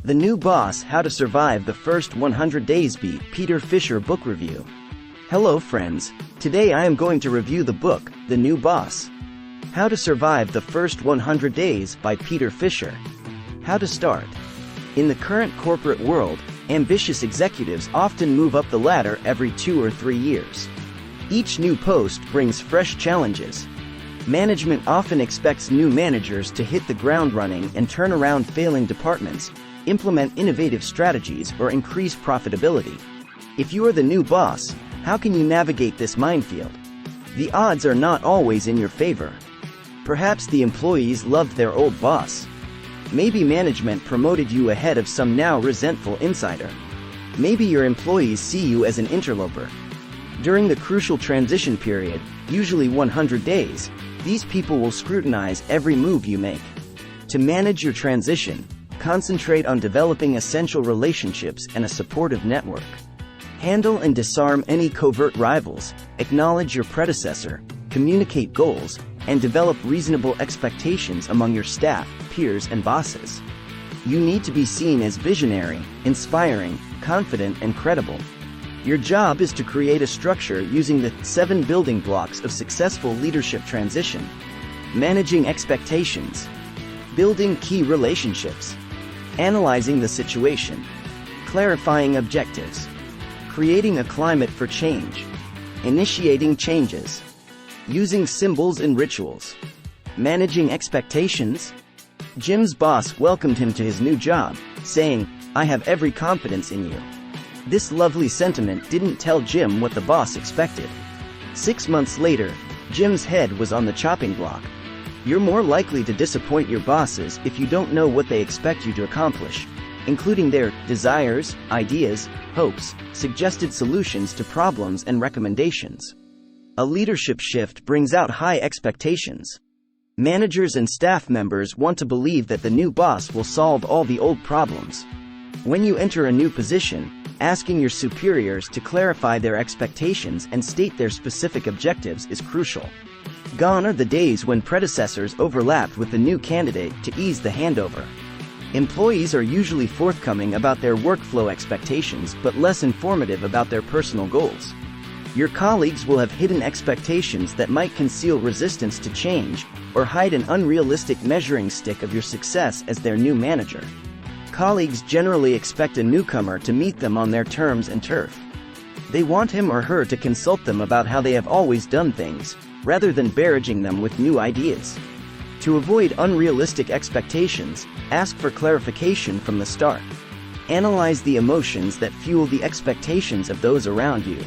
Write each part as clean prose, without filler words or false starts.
The New Boss: How to Survive the First 100 Days by Peter Fisher Book Review. Hello friends, today I am going to review the book, The New Boss: How to Survive the First 100 Days by Peter Fisher. How to start. In the current corporate world, ambitious executives often move up the ladder every 2 or 3 years. Each new post brings fresh challenges. Management often expects new managers to hit the ground running and turn around failing departments, implement innovative strategies, or increase profitability. If you are the new boss, how can you navigate this minefield? The odds are not always in your favor. Perhaps the employees loved their old boss. Maybe management promoted you ahead of some now resentful insider. Maybe your employees see you as an interloper. During the crucial transition period, usually 100 days, these people will scrutinize every move you make. To manage your transition, concentrate on developing essential relationships and a supportive network. Handle and disarm any covert rivals, acknowledge your predecessor, communicate goals, and develop reasonable expectations among your staff, peers, and bosses. You need to be seen as visionary, inspiring, confident, and credible. Your job is to create a structure using the 7 building blocks of successful leadership transition. Managing expectations. Building key relationships. Analyzing the situation. Clarifying objectives. Creating a climate for change. Initiating changes. Using symbols and rituals. Managing expectations. Jim's boss welcomed him to his new job, saying, "I have every confidence in you." This lovely sentiment didn't tell Jim what the boss expected. 6 months later, Jim's head was on the chopping block. You're more likely to disappoint your bosses if you don't know what they expect you to accomplish, including their desires, ideas, hopes, suggested solutions to problems, and recommendations. A leadership shift brings out high expectations. Managers and staff members want to believe that the new boss will solve all the old problems. When you enter a new position, asking your superiors to clarify their expectations and state their specific objectives is crucial. Gone are the days when predecessors overlapped with the new candidate to ease the handover. Employees are usually forthcoming about their workflow expectations but less informative about their personal goals. Your colleagues will have hidden expectations that might conceal resistance to change or hide an unrealistic measuring stick of your success as their new manager. Colleagues generally expect a newcomer to meet them on their terms and turf. They want him or her to consult them about how they have always done things, rather than barraging them with new ideas. To avoid unrealistic expectations, ask for clarification from the start. Analyze the emotions that fuel the expectations of those around you.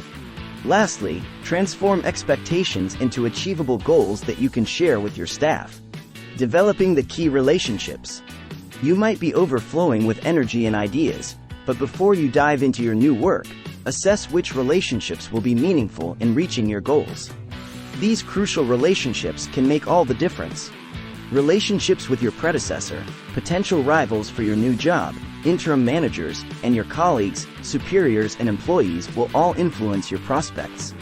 Lastly, transform expectations into achievable goals that you can share with your staff. Developing the key relationships. You might be overflowing with energy and ideas, but before you dive into your new work, assess which relationships will be meaningful in reaching your goals. These crucial relationships can make all the difference. Relationships with your predecessor, potential rivals for your new job, interim managers, and your colleagues, superiors, and employees will all influence your prospects.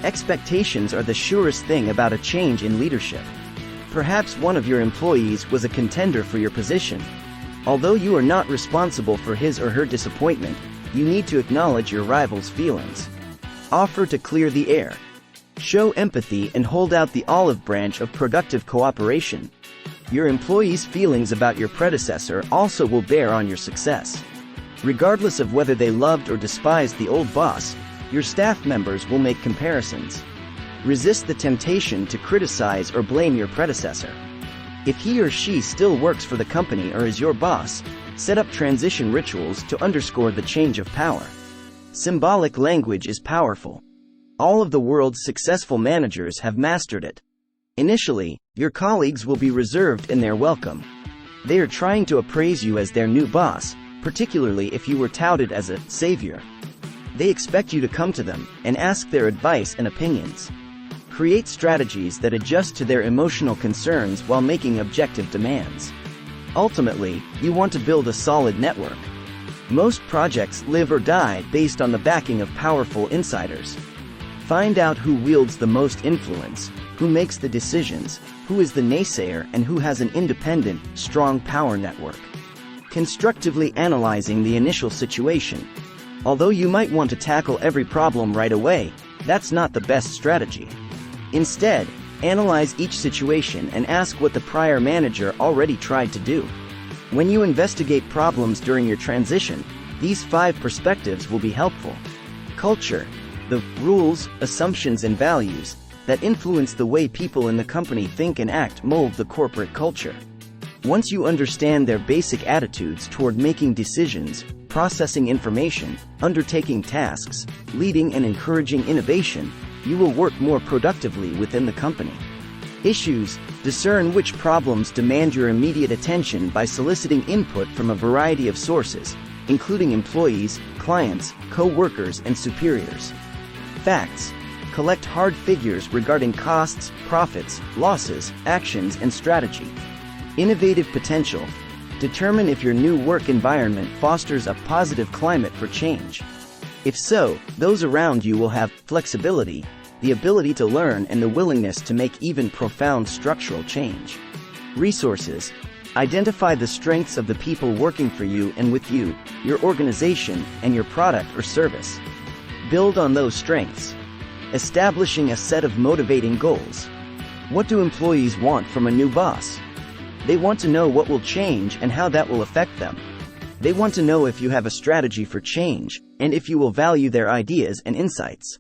Expectations are the surest thing about a change in leadership. Perhaps one of your employees was a contender for your position. Although you are not responsible for his or her disappointment, you need to acknowledge your rival's feelings. Offer to clear the air. Show empathy and hold out the olive branch of productive cooperation. Your employees' feelings about your predecessor also will bear on your success. Regardless of whether they loved or despised the old boss, your staff members will make comparisons. Resist the temptation to criticize or blame your predecessor. If he or she still works for the company or is your boss, set up transition rituals to underscore the change of power. Symbolic language is powerful. All of the world's successful managers have mastered it. Initially, your colleagues will be reserved in their welcome. They are trying to appraise you as their new boss, particularly if you were touted as a savior. They expect you to come to them and ask their advice and opinions. Create strategies that adjust to their emotional concerns while making objective demands. Ultimately, you want to build a solid network. Most projects live or die based on the backing of powerful insiders. Find out who wields the most influence, who makes the decisions, who is the naysayer, and who has an independent, strong power network. Constructively analyzing the initial situation. Although you might want to tackle every problem right away, that's not the best strategy. Instead, analyze each situation and ask what the prior manager already tried to do. When you investigate problems during your transition, these 5 perspectives will be helpful. Culture. The rules, assumptions and values that influence the way people in the company think and act mold the corporate culture. Once you understand their basic attitudes toward making decisions, processing information, undertaking tasks, leading and encouraging innovation, you will work more productively within the company. Issues. Discern which problems demand your immediate attention by soliciting input from a variety of sources, including employees, clients, co-workers, and superiors. Facts. Collect hard figures regarding costs, profits, losses, actions, and strategy. Innovative potential. Determine if your new work environment fosters a positive climate for change. If so, those around you will have flexibility, the ability to learn, and the willingness to make even profound structural change. Resources. Identify the strengths of the people working for you and with you, your organization, and your product or service. Build on those strengths. Establishing a set of motivating goals. What do employees want from a new boss? They want to know what will change and how that will affect them. They want to know if you have a strategy for change, and if you will value their ideas and insights.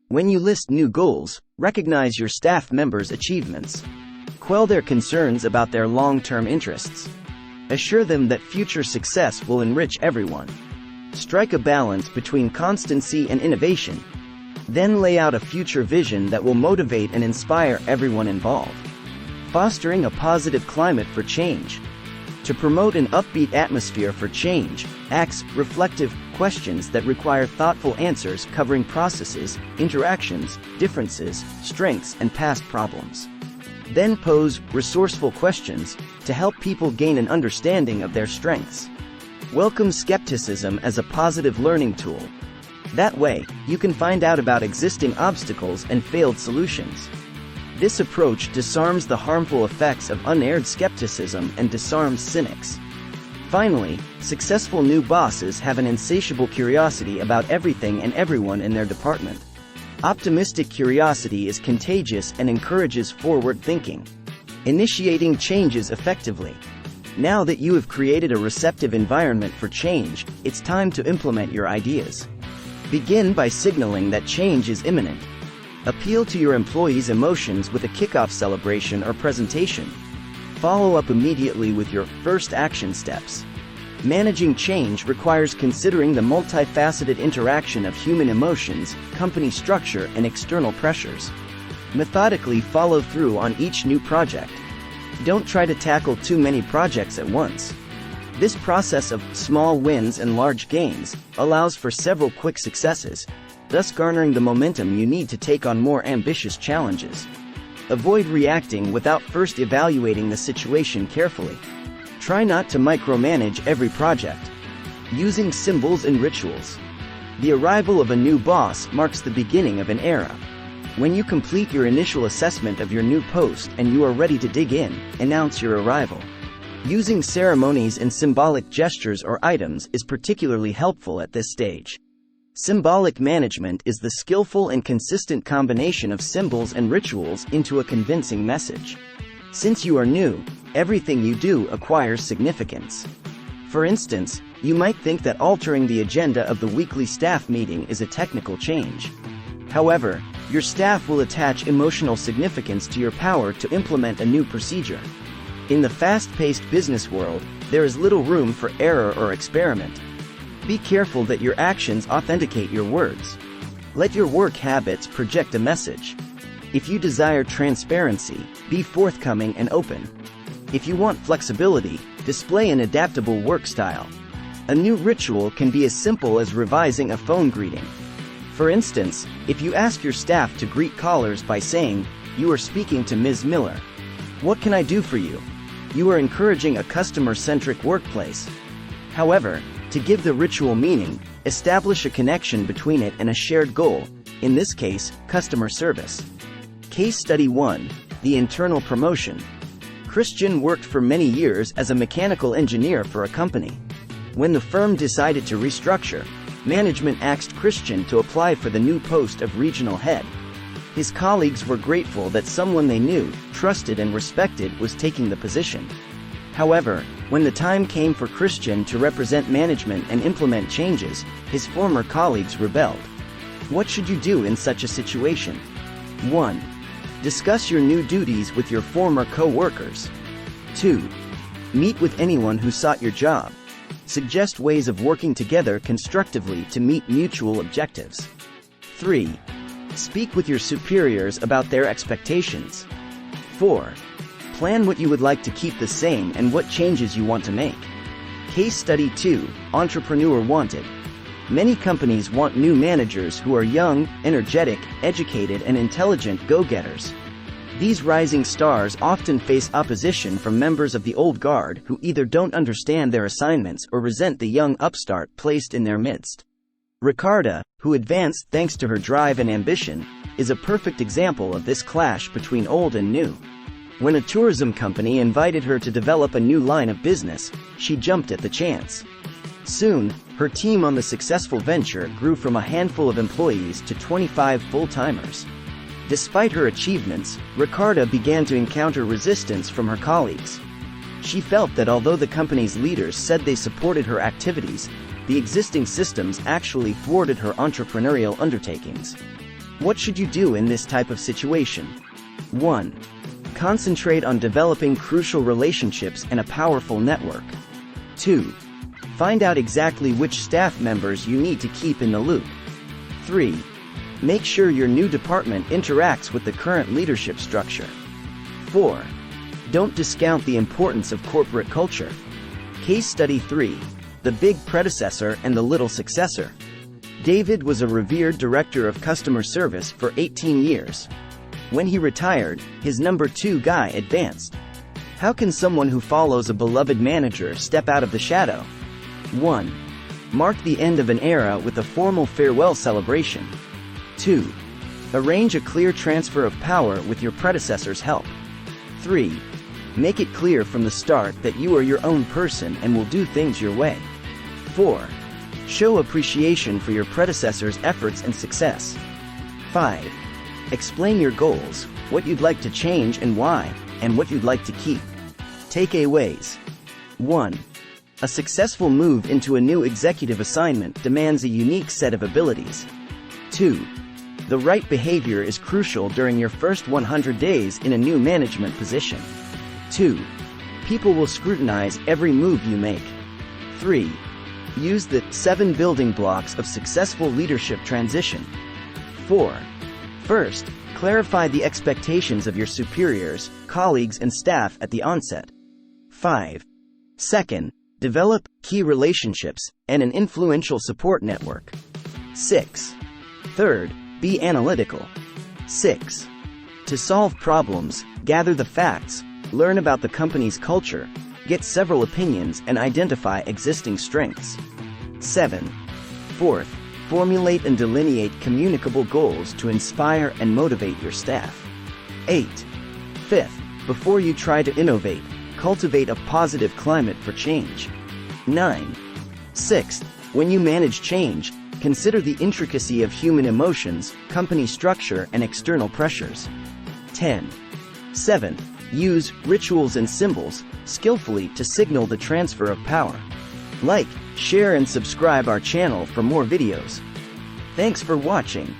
When you list new goals, recognize your staff members' achievements. Quell their concerns about their long-term interests. Assure them that future success will enrich everyone. Strike a balance between constancy and innovation. Then lay out a future vision that will motivate and inspire everyone involved. Fostering a positive climate for change. To promote an upbeat atmosphere for change, ask reflective questions that require thoughtful answers covering processes, interactions, differences, strengths, and past problems. Then pose resourceful questions to help people gain an understanding of their strengths. Welcome skepticism as a positive learning tool. That way, you can find out about existing obstacles and failed solutions. This approach disarms the harmful effects of unaired skepticism and disarms cynics. Finally, successful new bosses have an insatiable curiosity about everything and everyone in their department. Optimistic curiosity is contagious and encourages forward thinking. Initiating changes effectively. Now that you have created a receptive environment for change, it's time to implement your ideas. Begin by signaling that change is imminent. Appeal to your employees' emotions with a kickoff celebration or presentation. Follow up immediately with your first action steps. Managing change requires considering the multifaceted interaction of human emotions, company structure, and external pressures. Methodically follow through on each new project. Don't try to tackle too many projects at once. This process of small wins and large gains allows for several quick successes, thus garnering the momentum you need to take on more ambitious challenges. Avoid reacting without first evaluating the situation carefully. Try not to micromanage every project. Using symbols and rituals. The arrival of a new boss marks the beginning of an era. When you complete your initial assessment of your new post and you are ready to dig in, announce your arrival. Using ceremonies and symbolic gestures or items is particularly helpful at this stage. Symbolic management is the skillful and consistent combination of symbols and rituals into a convincing message. Since you are new, everything you do acquires significance. For instance, you might think that altering the agenda of the weekly staff meeting is a technical change. However, your staff will attach emotional significance to your power to implement a new procedure. In the fast-paced business world, there is little room for error or experiment. Be careful that your actions authenticate your words. Let your work habits project a message. If you desire transparency, be forthcoming and open. If you want flexibility, display an adaptable work style. A new ritual can be as simple as revising a phone greeting. For instance, if you ask your staff to greet callers by saying, "You are speaking to Ms. Miller. What can I do for you?" you are encouraging a customer-centric workplace. However, to give the ritual meaning, establish a connection between it and a shared goal, in this case, customer service. Case Study 1, the internal promotion. Christian worked for many years as a mechanical engineer for a company. When the firm decided to restructure, management asked Christian to apply for the new post of regional head. His colleagues were grateful that someone they knew, trusted and respected was taking the position. However, when the time came for Christian to represent management and implement changes, his former colleagues rebelled. What should you do in such a situation? 1. Discuss your new duties with your former co-workers. 2. Meet with anyone who sought your job. Suggest ways of working together constructively to meet mutual objectives. 3. Speak with your superiors about their expectations. 4. Plan what you would like to keep the same and what changes you want to make. Case Study 2, Entrepreneur Wanted. Many companies want new managers who are young, energetic, educated and intelligent go-getters. These rising stars often face opposition from members of the old guard who either don't understand their assignments or resent the young upstart placed in their midst. Ricarda, who advanced thanks to her drive and ambition, is a perfect example of this clash between old and new. When a tourism company invited her to develop a new line of business, she jumped at the chance. Soon, her team on the successful venture grew from a handful of employees to 25 full-timers. Despite her achievements, Ricarda began to encounter resistance from her colleagues. She felt that although the company's leaders said they supported her activities, the existing systems actually thwarted her entrepreneurial undertakings. What should you do in this type of situation? 1. Concentrate on developing crucial relationships and a powerful network. 2. Find out exactly which staff members you need to keep in the loop. 3. Make sure your new department interacts with the current leadership structure. 4. Don't discount the importance of corporate culture. Case Study 3, The Big Predecessor and the Little Successor. David was a revered director of customer service for 18 years. When he retired, his number 2 guy advanced. How can someone who follows a beloved manager step out of the shadow? 1. Mark the end of an era with a formal farewell celebration. 2. Arrange a clear transfer of power with your predecessor's help. 3. Make it clear from the start that you are your own person and will do things your way. 4. Show appreciation for your predecessor's efforts and success. 5. Explain your goals, what you'd like to change and why, and what you'd like to keep. Takeaways. 1. A successful move into a new executive assignment demands a unique set of abilities. 2. The right behavior is crucial during your first 100 days in a new management position. 2. People will scrutinize every move you make. 3. Use the 7 building blocks of successful leadership transition. 4. First, clarify the expectations of your superiors, colleagues and staff at the onset. 5. Second, develop key relationships and an influential support network. 6. Third, be analytical. 6. To solve problems, gather the facts, learn about the company's culture, get several opinions and identify existing strengths. 7. Fourth, formulate and delineate communicable goals to inspire and motivate your staff. 8. Fifth, before you try to innovate, cultivate a positive climate for change. 9. Sixth, when you manage change, consider the intricacy of human emotions, company structure and external pressures. 10. 7. Use rituals and symbols skillfully to signal the transfer of power. Like, share and subscribe our channel for more videos. Thanks for watching.